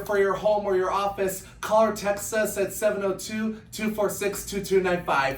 for your home or your office, call or text us at 702-246-2295.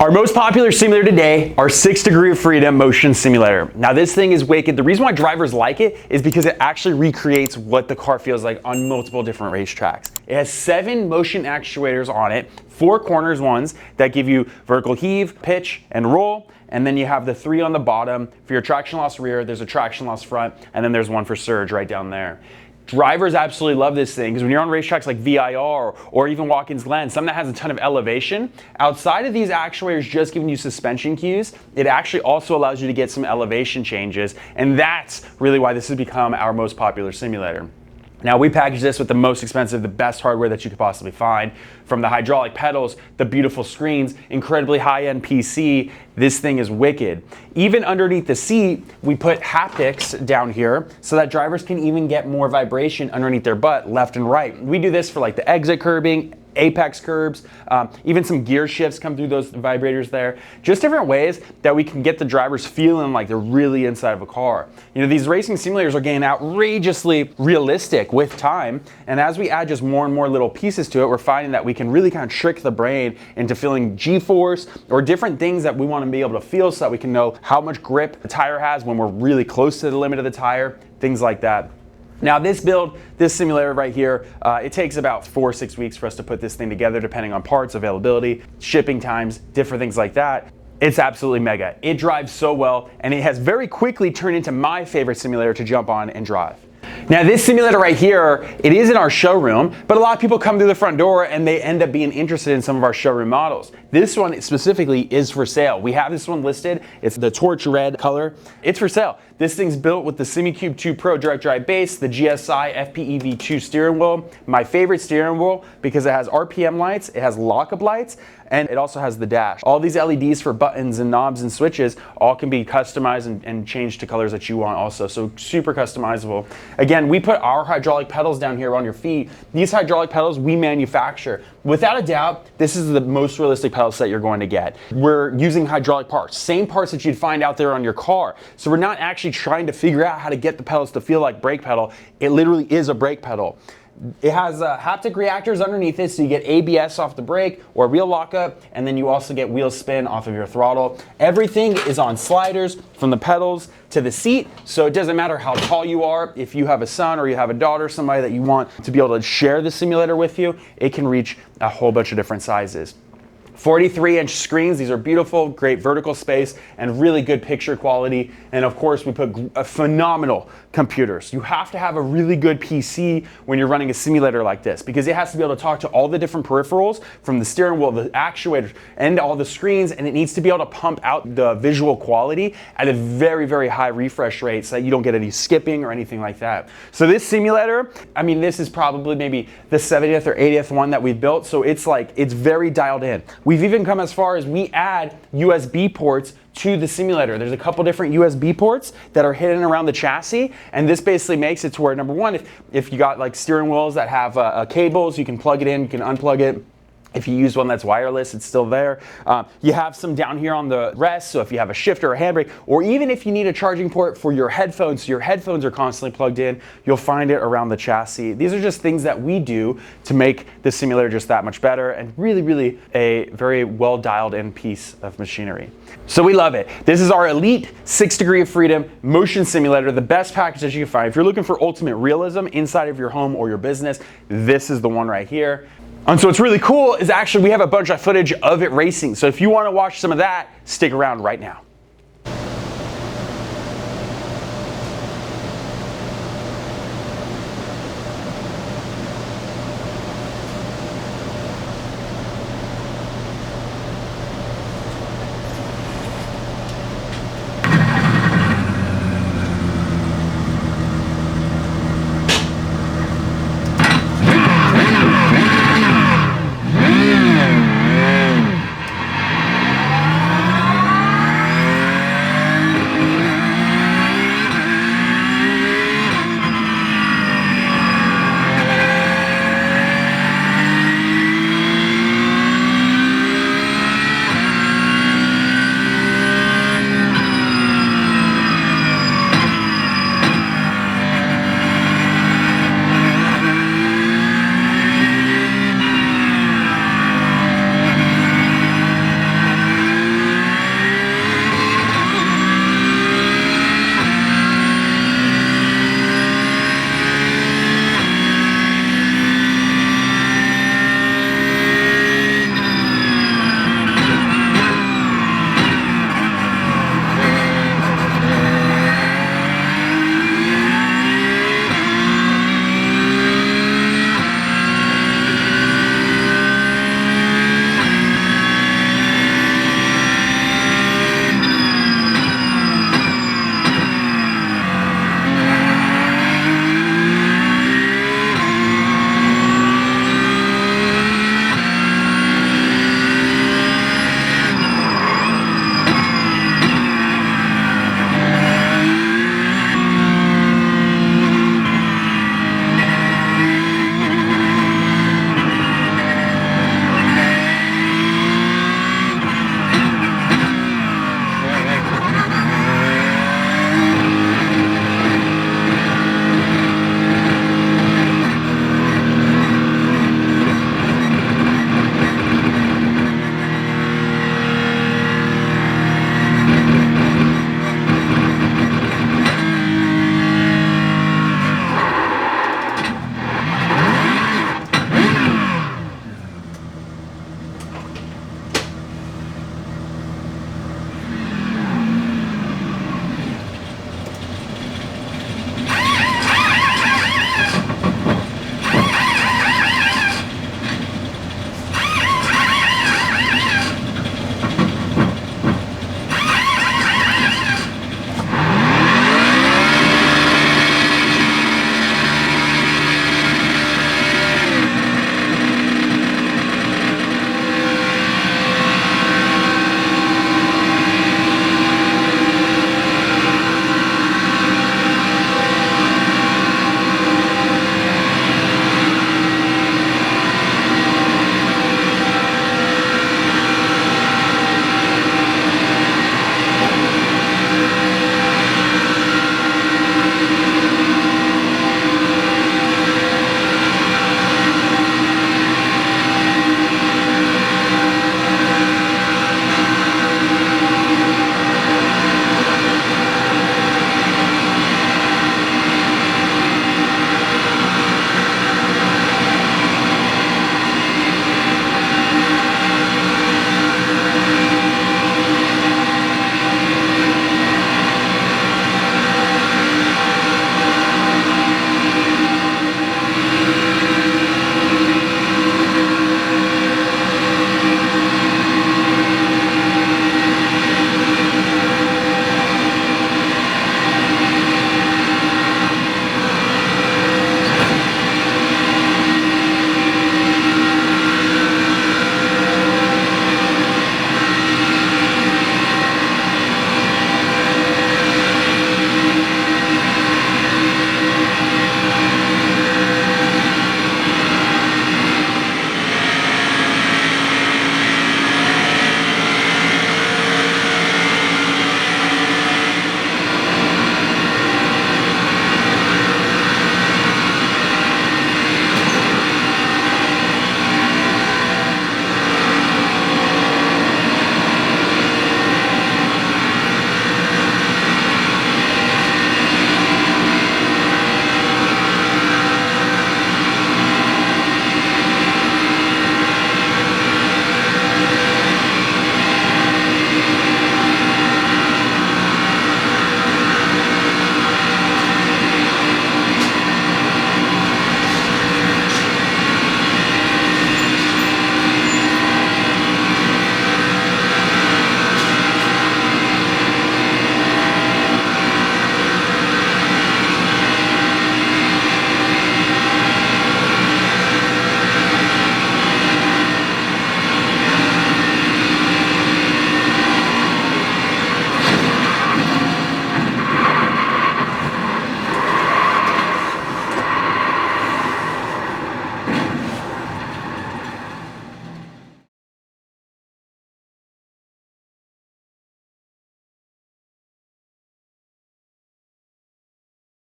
Our most popular simulator today, our 6 Degree of Freedom motion simulator. Now this thing is wicked. The reason why drivers like it is because it actually recreates what the car feels like on multiple different racetracks. It has 7 motion actuators on it, 4 corners ones that give you vertical heave, pitch, and roll. And then you have the 3 on the bottom. For your traction loss rear, there's a traction loss front, and then there's one for surge right down there. Drivers absolutely love this thing because when you're on racetracks like VIR or even Watkins Glen, something that has a ton of elevation, outside of these actuators just giving you suspension cues, it actually also allows you to get some elevation changes, and that's really why this has become our most popular simulator. Now we package this with the most expensive, the best hardware that you could possibly find. From the hydraulic pedals, the beautiful screens, incredibly high-end PC, this thing is wicked. Even underneath the seat, we put haptics down here so that drivers can even get more vibration underneath their butt, left and right. We do this for like the exit curbing, apex curbs, even some gear shifts come through those vibrators there. Just different ways that we can get the drivers feeling like they're really inside of a car. You know, these racing simulators are getting outrageously realistic with time, and as we add just more and more little pieces to it, we're finding that we can really kind of trick the brain into feeling G-force or different things that we want to be able to feel so that we can know how much grip the tire has when we're really close to the limit of the tire, things like that. Now this build, this simulator right here, it takes about 4 or 6 weeks for us to put this thing together depending on parts, availability, shipping times, different things like that. It's absolutely mega. It drives so well, and it has very quickly turned into my favorite simulator to jump on and drive. Now this simulator right here, it is in our showroom, but a lot of people come through the front door and they end up being interested in some of our showroom models. This one specifically is for sale. We have this one listed. It's the torch red color. It's for sale. This thing's built with the Simucube 2 Pro direct drive base, the GSI FPEV2 steering wheel, my favorite steering wheel because it has RPM lights, it has lockup lights, and it also has the dash. All these LEDs for buttons and knobs and switches all can be customized and changed to colors that you want also, so super customizable. Again, we put our hydraulic pedals down here on your feet. These hydraulic pedals we manufacture. Without a doubt, this is the most realistic pedal set you're going to get. We're using hydraulic parts, same parts that you'd find out there on your car. So we're not actually trying to figure out how to get the pedals to feel like brake pedal. It literally is a brake pedal. It has haptic reactors underneath it, so you get ABS off the brake or wheel lockup, and then you also get wheel spin off of your throttle. Everything is on sliders from the pedals to the seat, so it doesn't matter how tall you are. If you have a son or you have a daughter, somebody that you want to be able to share the simulator with you, it can reach a whole bunch of different sizes. 43-inch screens, these are beautiful, great vertical space, and really good picture quality. And of course, we put phenomenal computers. You have to have a really good PC when you're running a simulator like this because it has to be able to talk to all the different peripherals from the steering wheel, the actuators, and all the screens, and it needs to be able to pump out the visual quality at a very, very high refresh rate so that you don't get any skipping or anything like that. So this simulator, I mean, this is probably maybe the 70th or 80th one that we've built, so it's like, it's very dialed in. We've even come as far as we add USB ports to the simulator. There's a couple different USB ports that are hidden around the chassis, and this basically makes it to where, number one, if you got like steering wheels that have cables, you can plug it in, you can unplug it. If you use one that's wireless, it's still there. You have some down here on the rest, so if you have a shifter or a handbrake, or even if you need a charging port for your headphones, so your headphones are constantly plugged in, you'll find it around the chassis. These are just things that we do to make the simulator just that much better, and really, really a very well dialed in piece of machinery. So we love it. This is our Elite 6 Degree of Freedom motion simulator, the best package that you can find. If you're looking for ultimate realism inside of your home or your business, this is the one right here. And so what's really cool is actually we have a bunch of footage of it racing. So if you want to watch some of that, stick around right now.